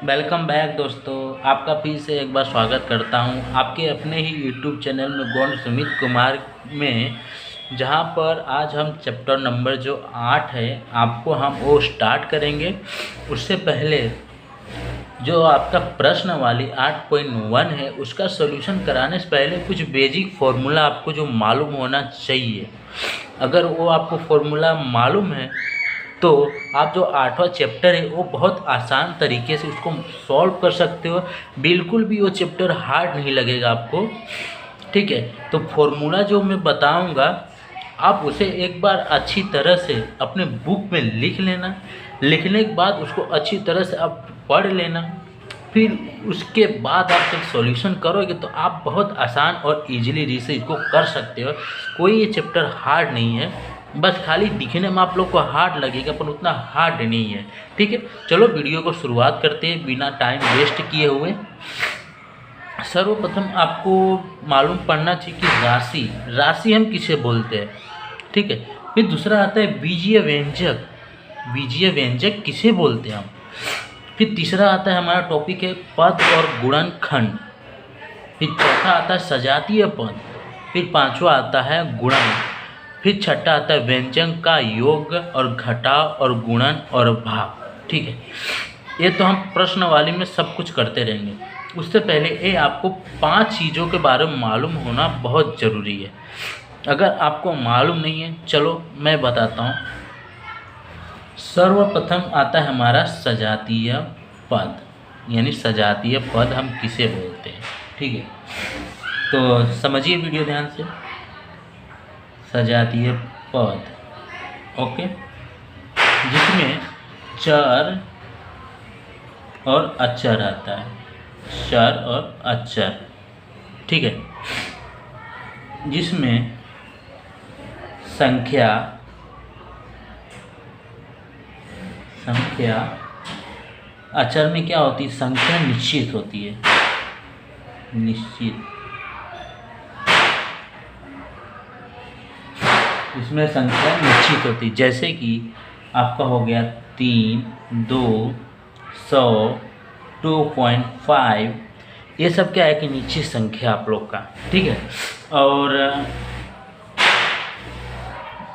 Welcome back दोस्तों। आपका फिर से एक बार स्वागत करता हूं आपके अपने ही यूट्यूब चैनल में गौंड सुमित कुमार में, जहां पर आज हम चैप्टर नंबर जो 8 है आपको हम वो स्टार्ट करेंगे। उससे पहले जो आपका प्रश्न वाली 8.1 है उसका सॉल्यूशन कराने से पहले कुछ बेसिक फार्मूला आपको जो मालूम होना चाहिए। अगर वो आपको फार्मूला मालूम है तो आप जो 8वां चैप्टर है वो बहुत आसान तरीके से उसको सॉल्व कर सकते हो। बिल्कुल भी वो चैप्टर हार्ड नहीं लगेगा आपको। ठीक है, तो फॉर्मूला जो मैं बताऊंगा आप उसे एक बार अच्छी तरह से अपने बुक में लिख लेना। लिखने के बाद उसको अच्छी तरह से आप पढ़ लेना। फिर उसके बाद आप जब सॉल्यूशन करोगे तो आप बहुत आसान और इजीली से इसको कर सकते हो। कोई ये चैप्टर हार्ड नहीं है, बस खाली दिखने में आप लोग को हार्ड लगेगा पर उतना हार्ड नहीं है। ठीक है, चलो वीडियो को शुरुआत करते हैं बिना टाइम वेस्ट किए हुए। सर्वप्रथम आपको मालूम पड़ना चाहिए कि राशि राशि हम किसे बोलते हैं। ठीक है, फिर दूसरा आता है बीजीय व्यंजक। बीजीय व्यंजक किसे बोलते हैं हम। फिर तीसरा आता है हमारा टॉपिक है पद और गुणनखंड। फिर चौथा आता है सजातीय पद। फिर पांचवा आता है गुणन। फिर छठा आता है व्यंजन का योग और घटाव और गुणन और भाग। ठीक है, ये तो हम प्रश्नवाली में सब कुछ करते रहेंगे। उससे पहले ये आपको 5 चीज़ों के बारे में मालूम होना बहुत ज़रूरी है। अगर आपको मालूम नहीं है, चलो मैं बताता हूँ। सर्वप्रथम आता है हमारा सजातीय पद, यानी सजातीय पद हम किसे बोलते हैं। ठीक है, तो समझिए वीडियो ध्यान से। सजातीय पद, ओके, जिसमें चर और अचर आता है। चर और अचर, ठीक है, जिसमें संख्या अचर में क्या होती है, संख्या निश्चित होती है। निश्चित, इसमें संख्या निश्चित होती है। जैसे कि आपका हो गया 3, 2, 100, 2.5, ये सब क्या है कि निश्चित संख्या आप लोग का। ठीक है, और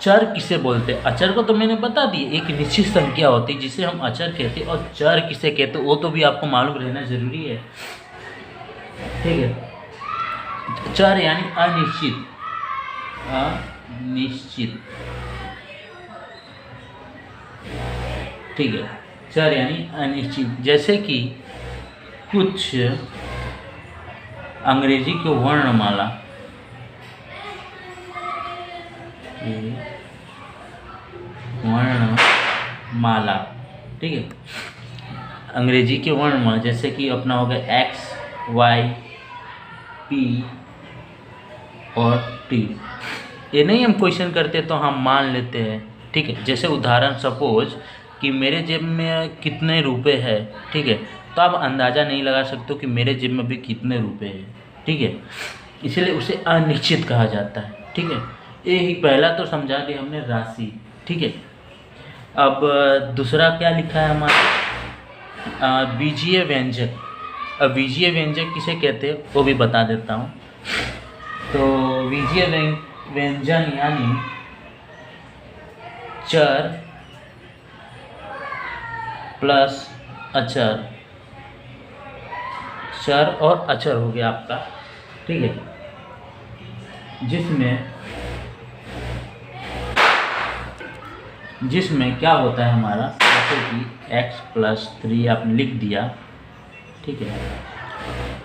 चर किसे बोलते हैं। अचर को तो मैंने बता दी, एक निश्चित संख्या होती है जिसे हम अचर कहते हैं। और चर किसे कहते हैं वो तो भी आपको मालूम रहना जरूरी है। ठीक है, चर यानी अनिश्चित। अनिश्चित, ठीक है, चर यानी अनिश्चित। जैसे कि कुछ अंग्रेजी के वर्णमाला, वर्णमाला, ठीक है, अंग्रेजी के वर्णमाला जैसे कि अपना हो गया एक्स, वाई, पी और टी। ये नहीं हम क्वेश्चन करते तो हम मान लेते हैं। ठीक है, जैसे उदाहरण सपोज कि मेरे जेब में कितने रुपए है। ठीक है, तो आप अंदाज़ा नहीं लगा सकते हो कि मेरे जेब में भी कितने रुपए हैं। ठीक है, इसलिए उसे अनिश्चित कहा जाता है। ठीक है, ये ही पहला तो समझा दिया हमने राशि। ठीक है, अब दूसरा क्या लिखा है हमारा, बीजीय व्यंजक। अब बीजीय व्यंजक किसे कहते हैं वो भी बता देता हूँ। तो बीजीय व्यंजन यानी चर प्लस अचर। चर और अचर हो गया आपका। ठीक है, जिसमें क्या होता है हमारा, जैसे कि x+3 आपने लिख दिया। ठीक है,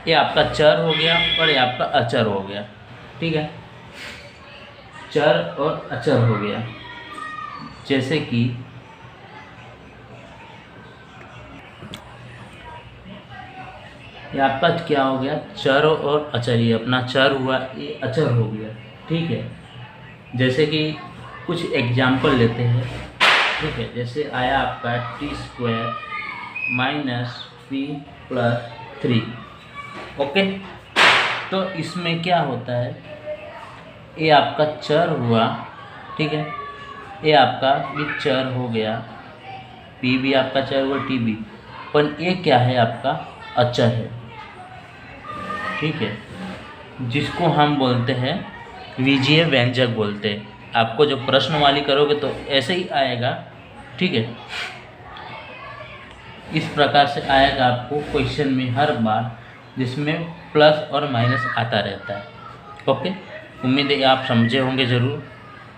ये आपका चर हो गया और ये आपका अचर हो गया। ठीक है, चर और अचर हो गया। जैसे कि ये आपका क्या हो गया, चर और अचर। ये अपना चर हुआ, ये अचर हो गया। ठीक है, जैसे कि कुछ एग्जाम्पल लेते हैं। ठीक है, जैसे आया आपका t² - p+3। ओके, तो इसमें क्या होता है, ये आपका चर हुआ। ठीक है, ये आपका भी चर हो गया, p भी आपका चर हुआ, t भी। पर ये क्या है, आपका अचर है, ठीक है, जिसको हम बोलते हैं विजीय व्यंजक बोलते हैं। आपको जब प्रश्न वाली करोगे तो ऐसे ही आएगा, ठीक है, इस प्रकार से आएगा आपको क्वेश्चन में हर बार, जिसमें प्लस और माइनस आता रहता है। ओके, उम्मीद है आप समझे होंगे ज़रूर।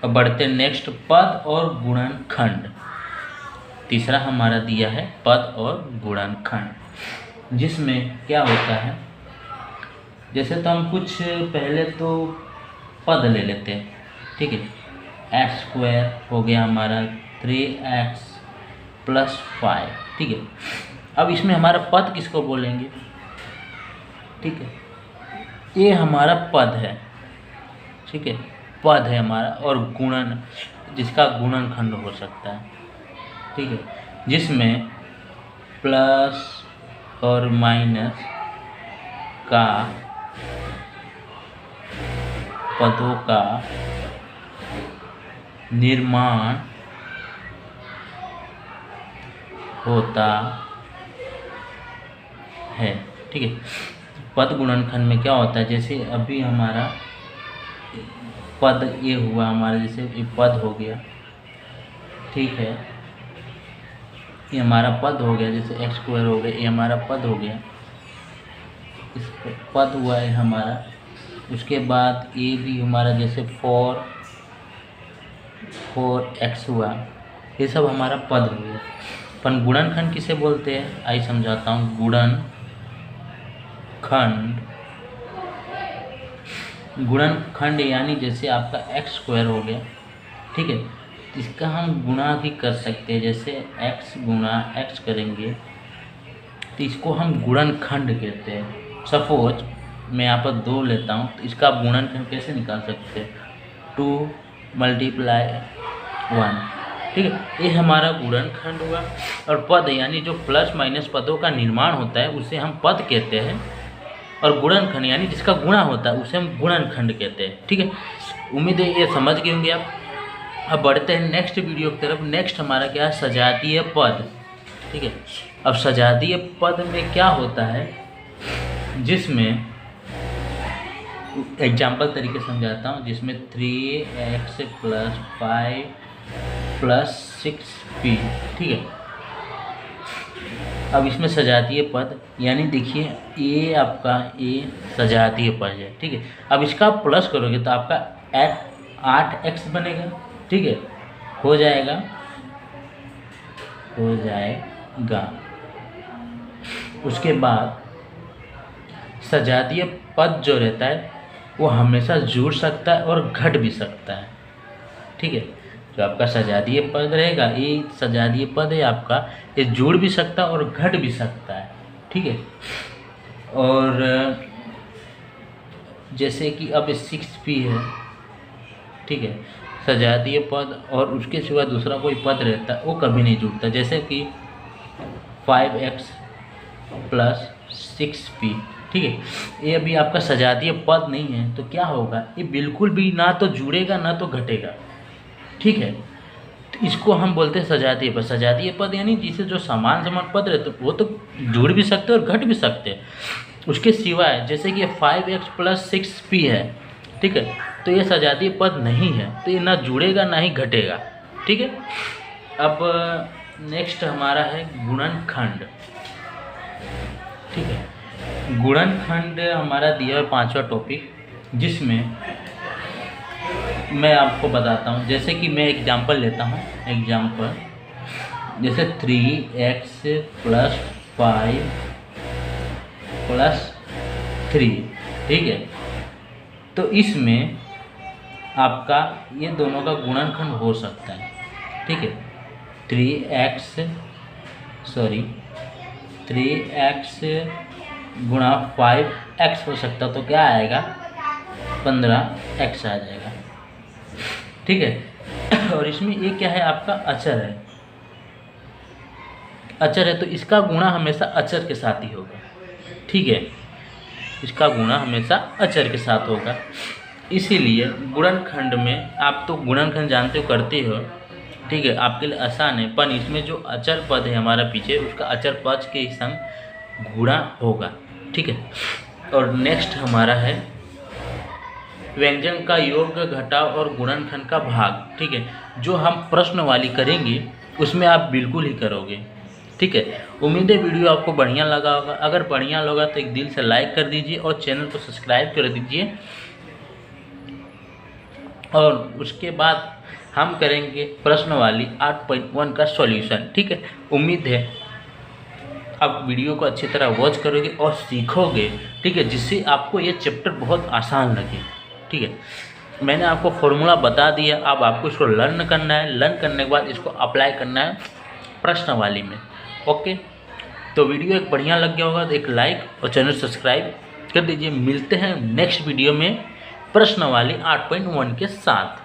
अब बढ़ते नेक्स्ट, पद और गुणनखंड। तीसरा हमारा दिया है पद और गुणनखंड, जिसमें क्या होता है, जैसे तो हम कुछ पहले तो पद ले लेते हैं, ठीक है। एक्स स्क्वायर हो गया हमारा 3x + 5, ठीक है। अब इसमें हमारा पद किसको बोलेंगे, ठीक है, ये हमारा पद है, ठीक है, पद है हमारा, और गुणन, जिसका गुणनखंड हो सकता है, ठीक है, जिसमें प्लस और माइनस का पदों का निर्माण होता है, ठीक है। पद गुणनखंड में क्या होता है, जैसे अभी हमारा पद ये हुआ हमारा, जैसे ये पद हो गया, ठीक है, ये हमारा पद हो गया, जैसे एक्स स्क्वायर हो गया, ये हमारा पद हो गया, इस पद हुआ है हमारा। उसके बाद ये भी हमारा, जैसे 4x हुआ, ये सब हमारा पद हो गया। पर गुणनखंड किसे बोलते हैं, आइए समझाता हूँ। गुणनखंड यानी जैसे आपका एक्स स्क्वायर हो गया, ठीक है, इसका हम गुणा भी कर सकते हैं, जैसे x गुणा x करेंगे तो इसको हम गुणनखंड कहते हैं। सपोज मैं यहाँ पर 2 लेता हूँ, तो इसका गुणनखंड कैसे निकाल सकते हैं, 2 × 1, ठीक है, ये हमारा गुणनखंड हुआ। और पद यानी जो प्लस माइनस पदों का निर्माण होता है उसे हम पद कहते हैं, और गुणनखंड यानी जिसका गुणा होता है उसे हम गुणनखंड कहते हैं, ठीक है। उम्मीद है ये समझ गए होंगे आप। अब बढ़ते हैं नेक्स्ट वीडियो की तरफ। नेक्स्ट हमारा क्या है, सजातीय पद, ठीक है। अब सजातीय पद में क्या होता है, जिसमें एग्जाम्पल तरीके समझाता हूँ, जिसमें 3x + 5 + 6p, ठीक है। अब इसमें सजातीय पद यानी देखिए ये आपका ये सजातीय पद है, ठीक है। अब इसका प्लस करोगे तो आपका 8x बनेगा, ठीक है, हो जाएगा। उसके बाद सजातीय पद जो रहता है वो हमेशा जुड़ सकता है और घट भी सकता है, ठीक है। जो आपका सजातीय पद रहेगा, ये सजातीय पद है आपका, ये जुड़ भी सकता है और घट भी सकता है, ठीक है। और जैसे कि अब 6p है, ठीक है, सजातीय पद, और उसके सिवा दूसरा कोई पद रहता है वो कभी नहीं जुड़ता, जैसे कि 5x + 6p, ठीक है। ये अभी आपका सजातीय पद नहीं है, तो क्या होगा, ये बिल्कुल भी ना तो जुड़ेगा ना तो घटेगा, ठीक है। तो इसको हम बोलते हैं सजातीय पद। सजातीय पद यानी जिसे जो समान पद रहते वो तो जुड़ भी सकते हैं और घट भी सकते हैं। उसके सिवाय जैसे कि 5x + 6p है, ठीक है, तो ये सजातीय पद नहीं है, तो ये ना जुड़ेगा ना ही घटेगा, ठीक है। अब नेक्स्ट हमारा है गुणनखंड, ठीक है। गुणनखंड हमारा दिया है 5वां टॉपिक, जिसमें मैं आपको बताता हूँ। जैसे कि मैं एग्जांपल लेता हूँ, जैसे 3x + 5 + 3, ठीक है। तो इसमें आपका ये दोनों का गुणनखंड हो सकता है, ठीक है। 3x गुणा 5x हो सकता, तो क्या आएगा, 15x आ जाएगा, ठीक है। और इसमें ये क्या है, आपका अचर है, तो इसका गुणा हमेशा अचर के साथ ही होगा, ठीक है। इसका गुणा हमेशा अचर के साथ होगा। इसीलिए गुणनखंड में आप तो गुणनखंड जानते हो, करते हो, ठीक है, आपके लिए आसान है, पर इसमें जो अचर पद है हमारा पीछे, उसका अचर पद के संग गुणा होगा। ठीक है, और नेक्स्ट हमारा है व्यंजन का योग, घटाव और गुणनखंड का भाग। ठीक है, जो हम प्रश्न वाली करेंगे उसमें आप बिल्कुल ही करोगे। ठीक है, उम्मीद है वीडियो आपको बढ़िया लगा होगा। अगर बढ़िया लगा तो एक दिल से लाइक कर दीजिए और चैनल को सब्सक्राइब कर दीजिए। और उसके बाद हम करेंगे प्रश्न वाली 8.1 का सॉल्यूशन। ठीक है, उम्मीद है आप वीडियो को अच्छी तरह वॉच करोगे और सीखोगे। ठीक है, जिससे आपको ये चैप्टर बहुत आसान लगे। ठीक है, मैंने आपको फॉर्मूला बता दिया, अब आपको इसको लर्न करना है। लर्न करने के बाद इसको अप्लाई करना है प्रश्नवाली में। ओके, तो वीडियो एक बढ़िया लग गया होगा तो एक लाइक और चैनल सब्सक्राइब कर दीजिए। मिलते हैं नेक्स्ट वीडियो में प्रश्नवाली 8.1 के साथ।